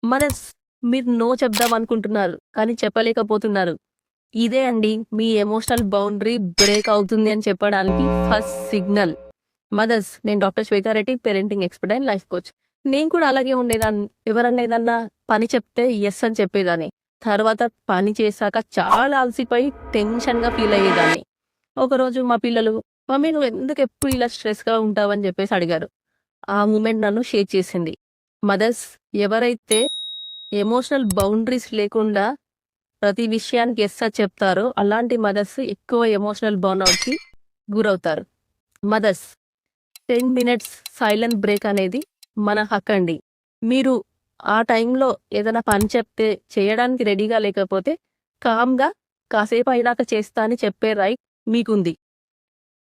Mothers, మీరు no చెప్దాం అనుకుంటున్నారు కానీ చెప్పలేకపోతున్నారు. ఇదే అండి మీ ఎమోషనల్ బౌండరీ బ్రేక్ అవుతుంది అని చెప్పడానికి ఫస్ట్ సిగ్నల్. మదర్స్, నేను doctor Swetha Reddy, parenting expert and life coach. నేను కూడా అలాగే ఉండేదాన్ని. ఎవరన్నా ఏదన్నా పని చెప్తే ఎస్ అని చెప్పేదాన్ని. తర్వాత పని చేశాక చాలా అలసిపోయి టెన్షన్గా ఫీల్ అయ్యేదాన్ని. ఒకరోజు మా పిల్లలు, మమ్మీ నువ్వు ఎందుకు ఎప్పుడు ఇలా స్ట్రెస్గా ఉంటావు అని చెప్పేసి అడిగారు. ఆ మూమెంట్ నన్ను షేక్ చేసింది. మదర్స్, ఎవరైతే ఎమోషనల్ బౌండరీస్ లేకుండా ప్రతి విషయానికి ఎస్ అని చెప్తారో అలాంటి మదర్స్ ఎక్కువ ఎమోషనల్ బర్న్అవుట్కి గురవుతారు. మదర్స్, 10 మినిట్స్ సైలెంట్ బ్రేక్ అనేది మన హక్కు అండి. మీరు ఆ టైంలో ఏదైనా పని చెప్తే చేయడానికి రెడీగా లేకపోతే కామ్గా కాసేపు అయినాక చేస్తా అని చెప్పే రైట్ మీకుంది.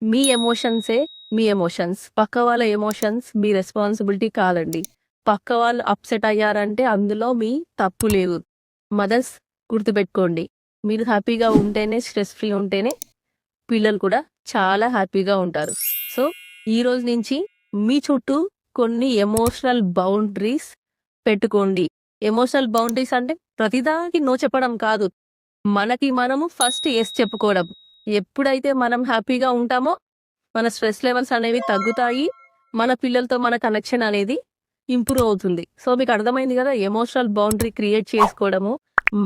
మీ ఎమోషన్సే మీ ఎమోషన్స్. పక్క వాళ్ళ ఎమోషన్స్ మీ రెస్పాన్సిబిలిటీ కాదండి. పక్క వాళ్ళు అప్సెట్ అయ్యారంటే అందులో మీ తప్పు లేదు. మదర్స్, గుర్తుపెట్టుకోండి, మీరు హ్యాపీగా ఉంటేనే, స్ట్రెస్ ఫ్రీ ఉంటేనే పిల్లలు కూడా చాలా హ్యాపీగా ఉంటారు. సో ఈ రోజు నుంచి మీ చుట్టూ కొన్ని ఎమోషనల్ బౌండరీస్ పెట్టుకోండి. ఎమోషనల్ బౌండరీస్ అంటే ప్రతిదానికి నో చెప్పడం కాదు, మనకి మనము ఫస్ట్ ఎస్ చెప్పుకోవడం. ఎప్పుడైతే మనం హ్యాపీగా ఉంటామో మన స్ట్రెస్ లెవెల్స్ అనేవి తగ్గుతాయి, మన పిల్లలతో మన కనెక్షన్ అనేది ఇంప్రూవ్ అవుతుంది. సో మీకు అర్థమైంది కదా ఎమోషనల్ బౌండరీ క్రియేట్ చేసుకోవడము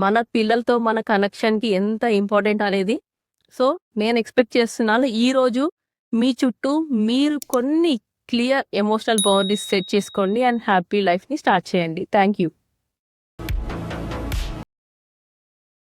మన పిల్లలతో మన కనెక్షన్కి ఎంత ఇంపార్టెంట్ అనేది. సో నేను ఎక్స్పెక్ట్ చేస్తున్నాను ఈరోజు మీ చుట్టూ మీరు కొన్ని క్లియర్ ఎమోషనల్ బౌండరీస్ సెట్ చేసుకోండి అండ్ హ్యాపీ లైఫ్ని స్టార్ట్ చేయండి. Thank you.